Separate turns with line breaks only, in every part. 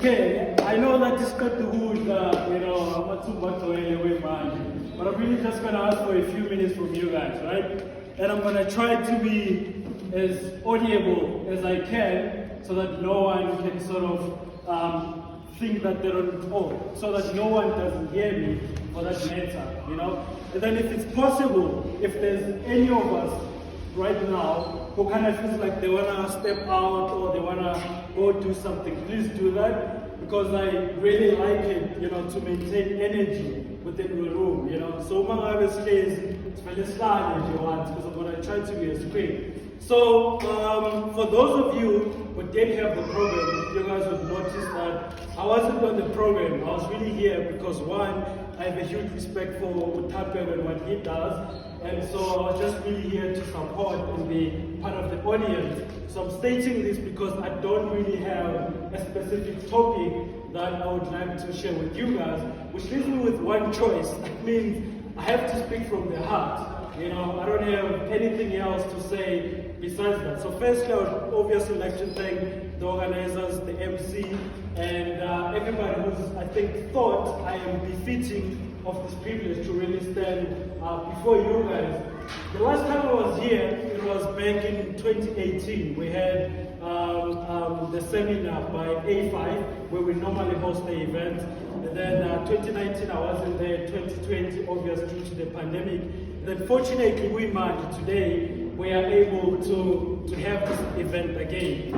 Okay, I know that it's got the hood, I'm not too much away, man. But I'm really just gonna ask for a few minutes from you guys, right? And I'm gonna try to be as audible as I can so that no one can sort of think that they don't, so that no one doesn't hear me for that matter, And then if it's possible, if there's any of us right now who kind of feels like they want to step out or they want to go do something, please do that, because I really like it, to maintain energy within the room, So my obviously it's very slow if you want, because I'm going to try to be as quick. So for those of you who did have the program, you guys would notice that I wasn't on the program. I was really here because one, I have a huge respect for Utapian and what he does, and so I was just really here to support and be part of the audience. So I'm stating this because I don't really have a specific topic that I would like to share with you guys, which leaves me with one choice. That means I have to speak from the heart. I don't have anything else to say besides that. So firstly, I would obviously like to thank the organizers, the MC, and everybody who's, I think, thought I am befitting of this privilege to really stand before you guys. The last time I was here, it was back in 2018. We had the seminar by A5, where we normally host the event. And then 2019, I wasn't there. 2020, obviously, due to the pandemic. Then fortunately, we managed today, we are able to have this event again.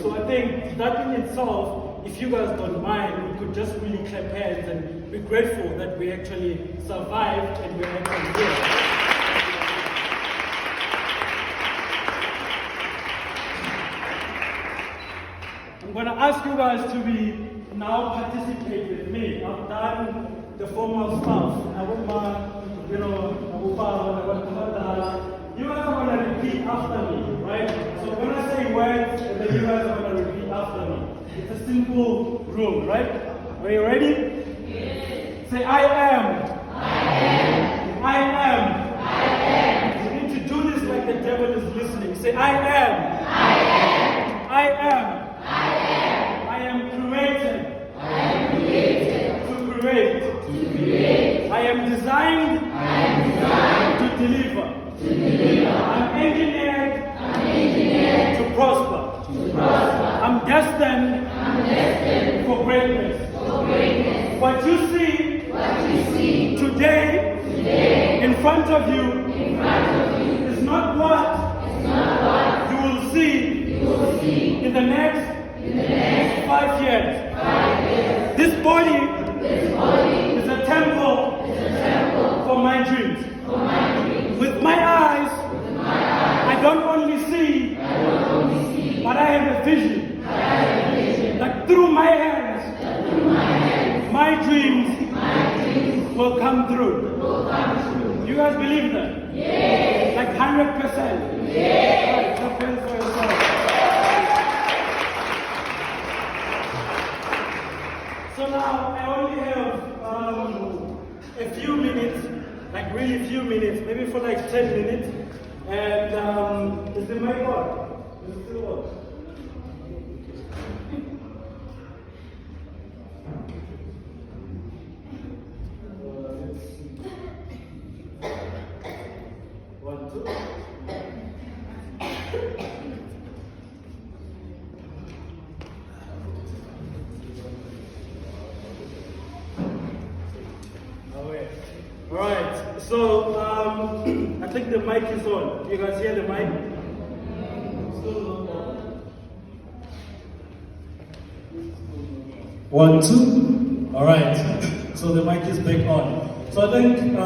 So I think that in itself, if you guys don't mind, we could just really clap hands and be grateful that we actually survived and we're actually here. I'm going to ask you guys to be now participate with me. I've done the formal stuff. You guys are going to repeat after me, right? So when I say words, and then you guys are going to repeat after me. It's a simple rule, right? Are you ready? Yes. Say, I am. I am. I am. I am. You need to do this like the devil is listening. Say, I am. I am. I am. I am. I am created. I am created. To create. To create. I am designed. I am designed. To deliver. To deliver. I'm engineered. I'm engineered. To prosper. To prosper. I'm destined. I'm destined. For greatness. For greatness. What you see. What you see. Today. Today. In front of you. In front of you. Is not what. Is not what. You will see. You will see. In the next. In the next 5 years. 5 years. This body. This body. Is a temple. Is a temple. For my dreams. For my dreams. With my eyes. With my eyes. I don't only see. I don't only see. But I have a vision. I have a vision. That through my hands. That through my hands. My dreams. My dreams. Will come through. Will come true. You guys believe that? Yes. Like 100%. Yes. Right, so for yourself. So now I only have a few minutes, like really few minutes, maybe for like 10 minutes. And is the mic on? Is it still on? One, two. Alright, so I think the mic is on. You guys hear the mic? One, two. Alright, so the mic is back on. So I think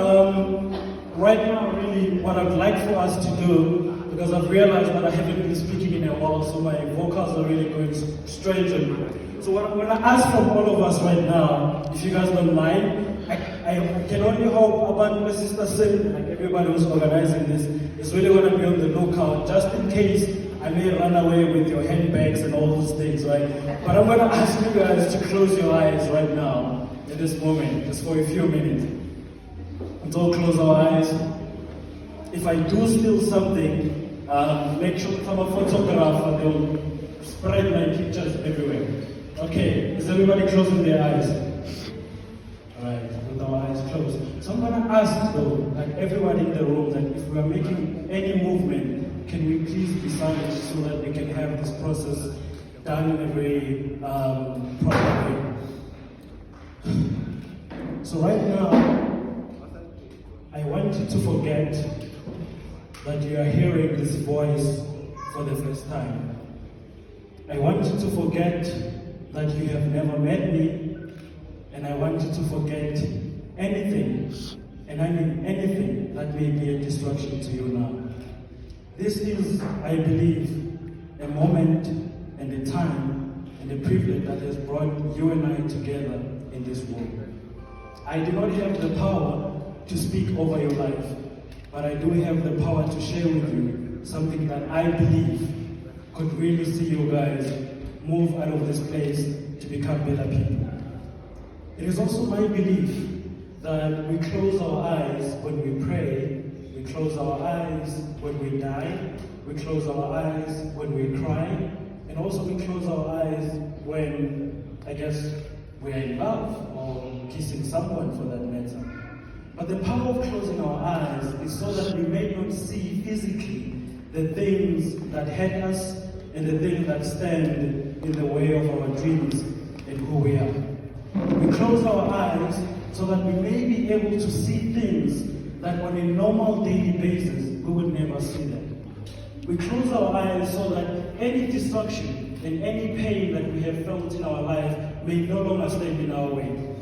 right now, really, what I'd like for us to do, because I've realized that I haven't been speaking in a while, so my vocals are really going strange on me. So what I'm going to ask from all of us right now, if you guys don't mind, I can only hope about my sister Sim, like everybody who's organizing this, is really going to be on the lookout, just in case I may run away with your handbags and all those things, right? But I'm going to ask you guys to close your eyes right now, in this moment, just for a few minutes. Let's all close our eyes. If I do steal something, make sure to come a photograph and they'll spread my pictures everywhere. Okay. Is everybody closing their eyes? Alright, with our eyes closed. So I'm gonna ask though, like everybody in the room, that if we are making any movement, can we please be silent so that we can have this process done in a very proper way. So right now, I want you to forget that you are hearing this voice for the first time. I want you to forget that you have never met me, and I want you to forget anything, and I mean anything, that may be a distraction to you now. This is, I believe, a moment and a time and a privilege that has brought you and I together in this room. I do not have the power to speak over your life, but I do have the power to share with you something that I believe could really see you guys move out of this place to become better people. It is also my belief that we close our eyes when we pray, we close our eyes when we die, we close our eyes when we cry, and also we close our eyes when, I guess, we are in love or kissing someone for that matter. But the power of closing our eyes is so that we may not see physically the things that hurt us and the things that stand in the way of our dreams and who we are. We close our eyes so that we may be able to see things that on a normal daily basis we would never see them. We close our eyes so that any destruction and any pain that we have felt in our life may no longer stand in our way.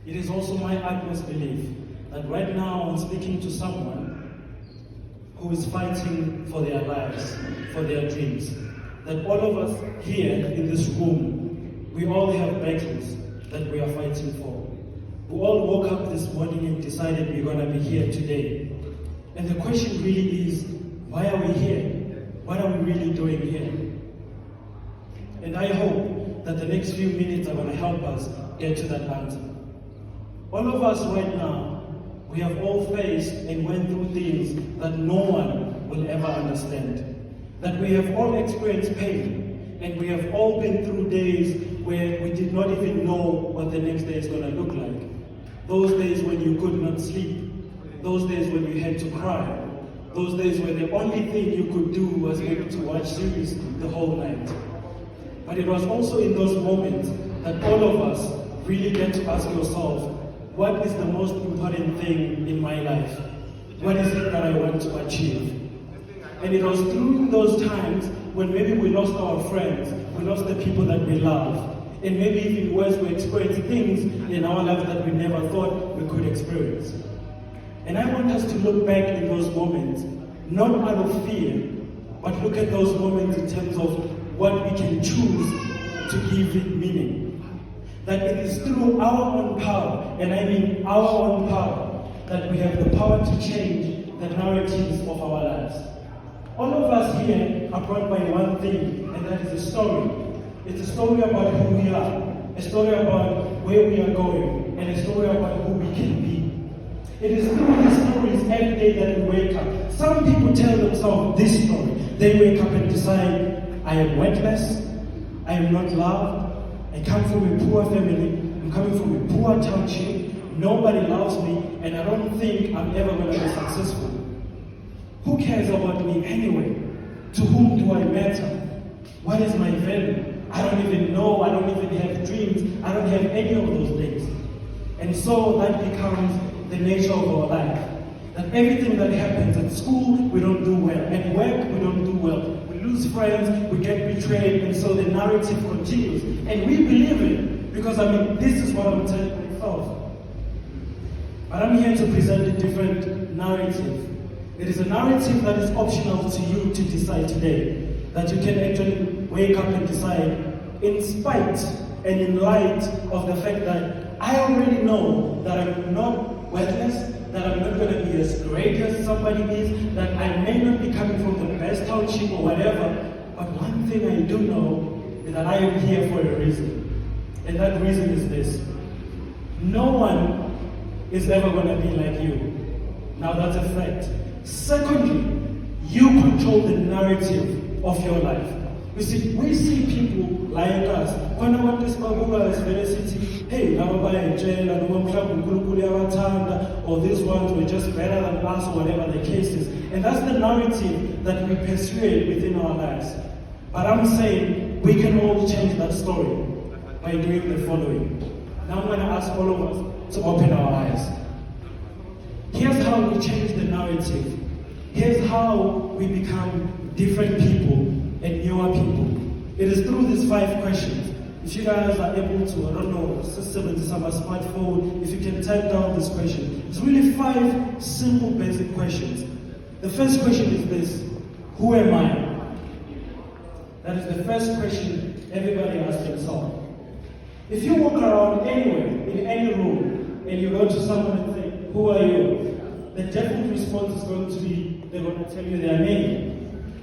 It is also my utmost belief that right now I'm speaking to someone who is fighting for their lives, for their dreams. That all of us here in this room, we all have battles that we are fighting for. We all woke up this morning and decided we're going to be here today. And the question really is, why are we here? What are we really doing here? And I hope that the next few minutes are going to help us get to that answer. All of us right now, we have all faced and went through things that no one will ever understand. That we have all experienced pain, and we have all been through days where we did not even know what the next day is going to look like. Those days when you could not sleep, those days when you had to cry, those days where the only thing you could do was maybe to watch series the whole night. But it was also in those moments that all of us really get to ask yourself, what is the most important thing in my life? What is it that I want to achieve? And it was through those times when maybe we lost our friends, we lost the people that we love, and maybe even worse, we experienced things in our lives that we never thought we could experience. And I want us to look back in those moments, not out of fear, but look at those moments in terms of what we can choose to give it meaning. That it is through our own power, and I mean our own power, that we have the power to change the narratives of our lives. All of us here are brought by one thing, and that is a story. It's a story about who we are, a story about where we are going, and a story about who we can be. It is through these stories every day that we wake up. Some people tell themselves this story. They wake up and decide, I am worthless, I am not loved, I come from a poor family, I'm coming from a poor township, nobody loves me, and I don't think I'm ever going to be successful. Who cares about me anyway? To whom do I matter? What is my value? I don't even know, I don't even have dreams, I don't have any of those things. And so that becomes the nature of our life. That everything that happens at school, we don't do well. At work, we don't do well. We lose friends, we get betrayed, and so the narrative continues. And we believe it, because this is what I'm telling myself. But I'm here to present a different narrative. It is a narrative that is optional to you to decide today. That you can actually wake up and decide, in spite and in light of the fact that I already know that I'm not worthless, that I'm not going to be as great as somebody is, that I may not be coming from the best township or whatever, but one thing I do know is that I am here for a reason. And that reason is this. No one is ever going to be like you. Now that's a fact. Secondly, you control the narrative of your life. You see, we see people like us. When I want this Babuga is very city, hey, or these ones were just better than us, or whatever the case is. And that's the narrative that we persuade within our lives. But I'm saying we can all change that story by doing the following. Now I'm going to ask all of us to open our eyes. Here's how we change the narrative. Here's how we become different people and newer people. It is through these 5 questions. If you guys are able to, I don't know, system into some smartphone, if you can type down this question. It's really 5 simple basic questions. The first question is this: who am I? That is the first question everybody asks themselves. If you walk around anywhere, in any room, and you go to someone and say, who are you? The default response is going to be, they're going to tell you their name.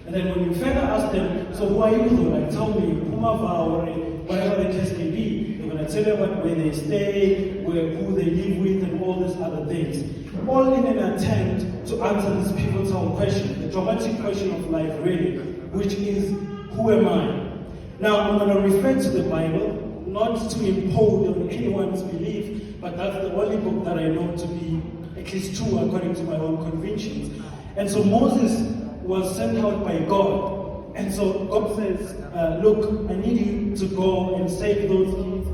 And then when you further ask them, so who are you though? Like, tell me, or whatever the case may be. They're going to tell you where they stay, who they live with, and all these other things. All in an attempt to answer this pivotal question, the dramatic question of life really, which is, who am I? Now, I'm going to refer to the Bible, not to impose on anyone's belief, but that's the only book that I know to be at least true according to my own convictions. And so Moses was sent out by God. And so God says, look, I need you to go and save those kids,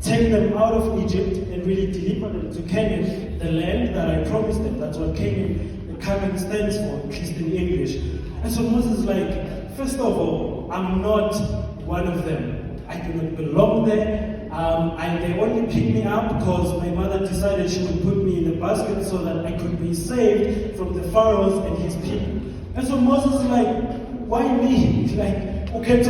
take them out of Egypt and really deliver them to Canaan, the land that I promised them. That's what Canaan stands for, at least in English. And so Moses is like, first of all, I'm not one of them. I do not belong there. They only picked me up because my mother decided she would put me in a basket so that I could be saved from the Pharaohs and his people. And so Moses is like, why me? Like, okay,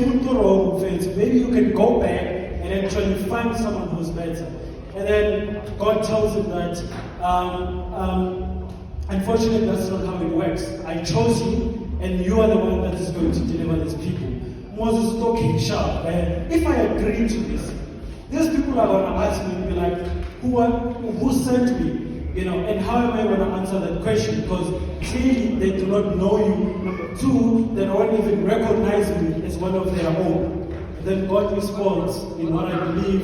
maybe you can go back and actually find someone who's better. And then God tells him that, unfortunately, that's not how it works. I chose you, and you are the one that is going to deliver these people. Moses is talking sharp. If I agree to this, these people are going to ask me and be like, who sent me? And how am I going to answer that question? Because clearly they do not know you. Number 2, they don't even recognize me as one of their own. And then God responds in what I believe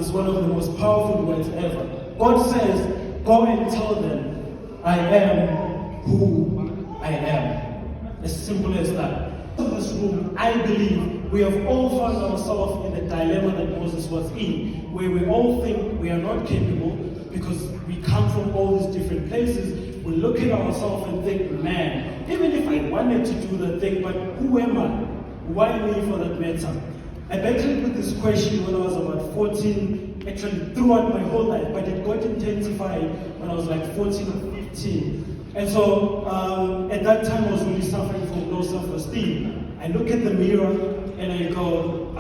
is one of the most powerful words ever. God says, go and tell them, I am who I am. As simple as that. In this room, I believe we have all found ourselves in the dilemma that Moses was in, where we all think we are not capable because we come from all these different places. We look at ourselves and think, man, even if I wanted to do the thing, but who am I? Why me for that matter? I battled with this question when I was about 14, actually throughout my whole life, but it got intensified when I was like 14 or 15. And so at that time I was really suffering from low self-esteem. I look at the mirror and I go,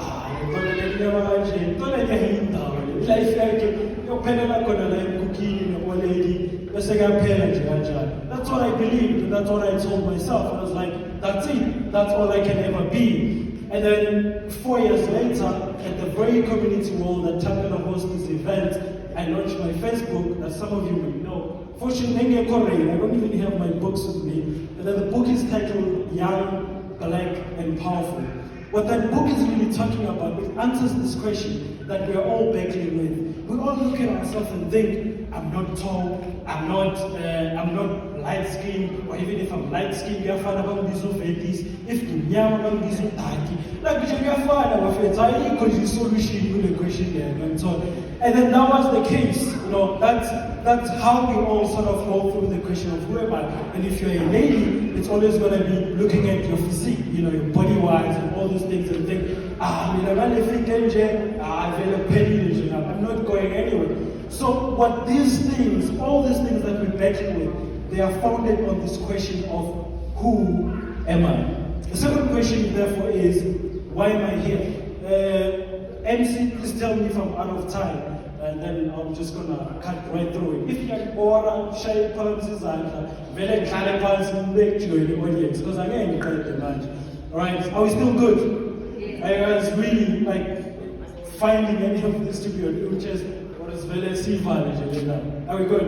that's what I believed, and that's what I told myself. And I was like, that's it, that's all I can ever be. And then 4 years later, at the very community hall that Tapela hosts this event, I launched my Facebook, that some of you may know. Fortunately, I don't even have my books with me. And then the book is titled Young, Black, and Powerful. What that book is really talking about, it answers this question that we're all battling with. We all look at ourselves and think, I'm not tall, I'm not light-skinned, or even if I'm light-skinned, if I'm like the solution to the question there. And then that was the case. That's how we all sort of go through the question of who am I. And if you're a lady, it's always going to be looking at your physique, your body-wise and all these things, and think, I'm not going anywhere. So what these things, all these things that we battle with, they are founded on this question of who am I? The second question, therefore, is why am I here? MC, please tell me if I'm out of time, and then I'm just gonna cut right through it. If you're bored, shy pants, very clear pants, make sure the audience, because I ain't quite the lunch. Alright, are we still good? I was really finding any of this to be on interest. What is very simple? Are we good?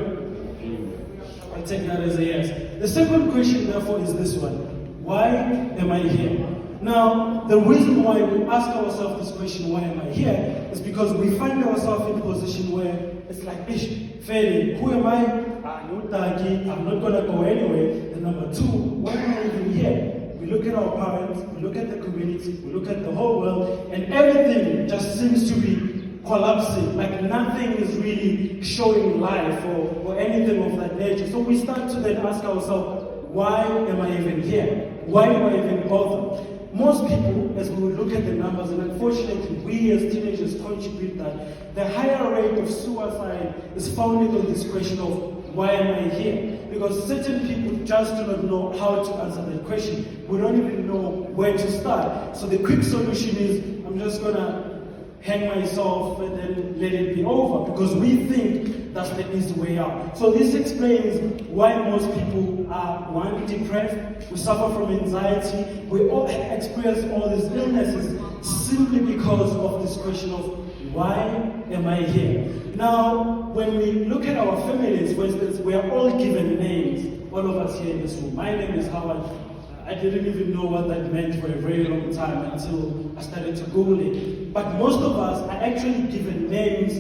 I'll take that as a yes. The second question, therefore, is this one. Why am I here? Now, the reason why we ask ourselves this question, why am I here, is because we find ourselves in a position where it's like, ish, failing. Who am I? I'm not going to go anywhere. And number two, why am I even here? We look at our parents, we look at the community, we look at the whole world, and everything just seems to be collapsing, like nothing is really showing life or anything of that nature. So we start to then ask ourselves, why am I even here? Why do I even bother? Most people, as we look at the numbers, and unfortunately we as teenagers contribute that, the higher rate of suicide is founded on this question of, why am I here? Because certain people just do not know how to answer that question. We don't even know where to start. So the quick solution is, I'm just going to hang myself and then let it be over, because we think that's the easy way out. So this explains why most people are, one, depressed, we suffer from anxiety, we all experience all these illnesses simply because of this question of, why am I here? Now, when we look at our families, for instance, we are all given names, all of us here in this room. My name is Howard. I didn't even know what that meant for a very long time until I started to Google it. But most of us are actually given names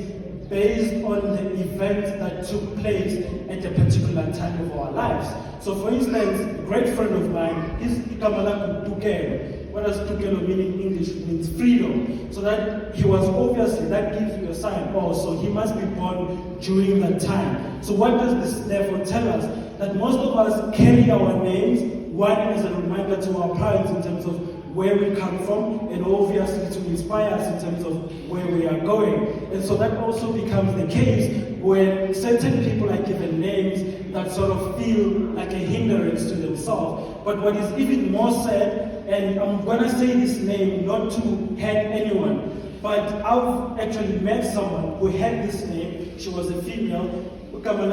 based on the events that took place at a particular time of our lives. So for instance, a great friend of mine, his Kamala Tukelo. What does Tukelo mean in English? It means freedom. So that he was obviously, that gives you a sign. Oh, so he must be born during that time. So what does this therefore tell us? That most of us carry our names, one as a reminder to our parents in terms of where we come from, and obviously to inspire us in terms of where we are going. And so that also becomes the case when certain people are given names that sort of feel like a hindrance to themselves. But what is even more sad, and I'm going to say this name not to hurt anyone, but I've actually met someone who had this name. She was a female. So I'm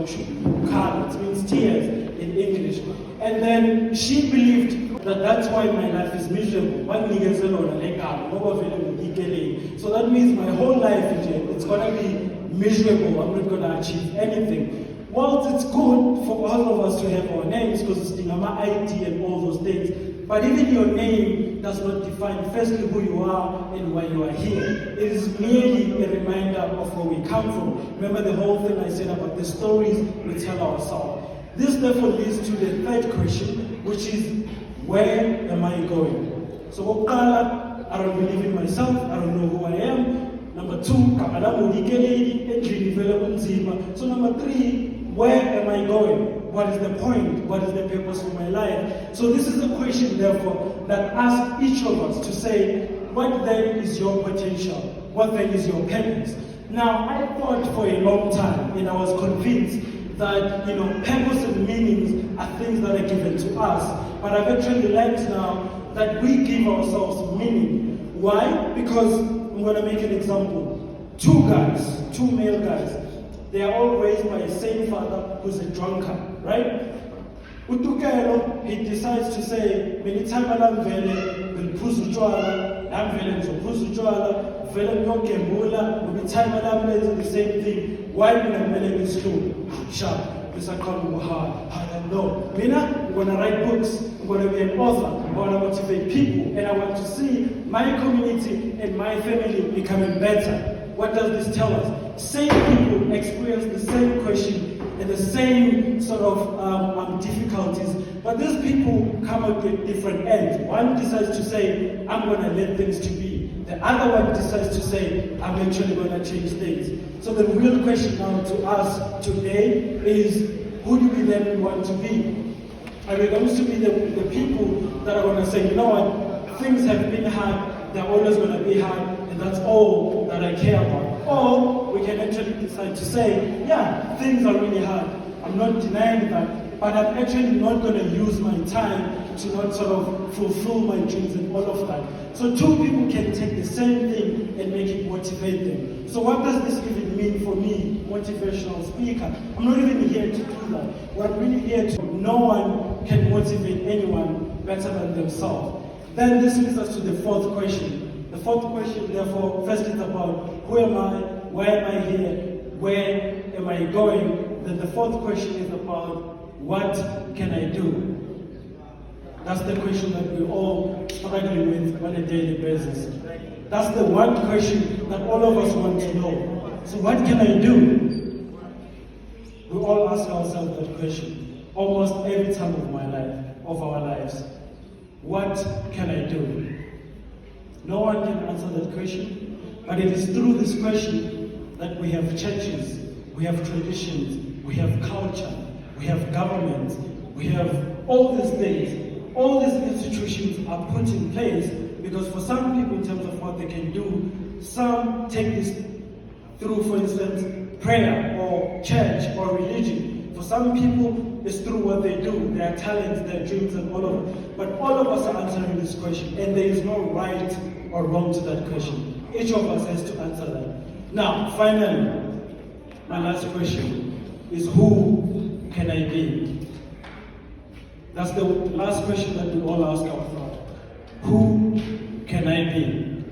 she meant, it means tears in English. And then she believed that that's why my life is miserable. So that means my whole life, it's going to be miserable. I'm not going to achieve anything. Whilst it's good for all of us to have our names, because it's Dinama ID and all those things, but even your name does not define firstly who you are and why you are here. It is merely a reminder of where we come from. Remember the whole thing I said about the stories we tell ourselves. This therefore leads to the third question, which is, where am I going? So I don't believe in myself, I don't know who I am. Number two, so number three, where am I going? What is the point? What is the purpose for my life? So this is a question, therefore, that asks each of us to say, what then is your potential? What then is your purpose? Now, I thought for a long time, and I was convinced that, purpose and meanings are things that are given to us. But I've actually learned now that we give ourselves meaning. Why? Because, I'm going to make an example. Two male guys, they are all raised by the same father who's a drunkard, right? Utukelo, he decides to say, anytime I'm vele, will push utwala, I'm vele to push utwala, vele no gembula, anytime I'm the same thing. Why when I'm vele in school? Sharp, this I come hard. I don't know. I'm gonna write books, I'm gonna be an author, I wanna motivate people, and I want to see my community and my family becoming better. What does this tell us? Same people experience the same question and the same sort of difficulties, but these people come up with different ends. One decides to say, I'm going to let things to be. The other one decides to say, I'm actually going to change things. So the real question now to us today is, who do we then want to be? Are we going to be the people that are going to say, you know what, things have been hard, they're always going to be hard, and that's all that I care about? Or we can actually decide to say, yeah, things are really hard. I'm not denying that, but I'm actually not going to use my time to not sort of fulfill my dreams and all of that. So two people can take the same thing and make it motivate them. So what does this even mean for me, motivational speaker? I'm not even here to do that. We're really here to, no one can motivate anyone better than themselves. Then this leads us to the fourth question. The fourth question, therefore, first is about who am I, why am I here, where am I going? Then the fourth question is about
what can I do? That's the question that we're all struggling with on a daily basis. That's the one question that all of us want to know. So what can I do? We all ask ourselves that question almost every time of our lives. What can I do? No one can answer that question, but it is through this question that we have churches, we have traditions, we have culture, we have government, we have all these things. All these institutions are put in place because for some people, in terms of what they can do, some take this through, for instance, prayer or church or religion. For some people, it's through what they do, their talents, their dreams, and all of it. But all of us are answering this question, and there is no right or wrong to that question. Each of us has to answer that. Now, finally, my last question is, who can I be? That's the last question that we all ask ourselves. Who can I be?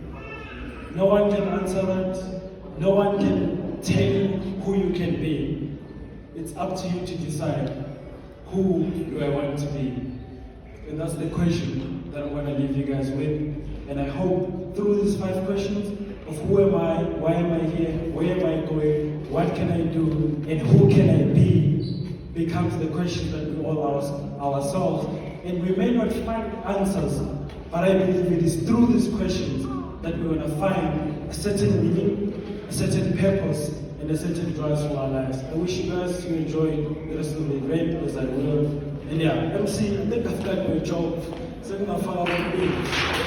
No one can answer that. No one can tell you who you can be. It's up to you to decide, who do I want to be? And that's the question that I'm going to leave you guys with. And I hope through these 5 questions of who am I, why am I here, where am I going, what can I do, and who can I be, becomes the question that we all ask ourselves. And we may not find answers, but I believe it is through these questions that we're going to find a certain meaning, a certain purpose, and a certain drive for our lives. I wish you guys to enjoy the rest of the event as I will. And yeah, MC, I think I've done my job. So I'm going to follow up with you.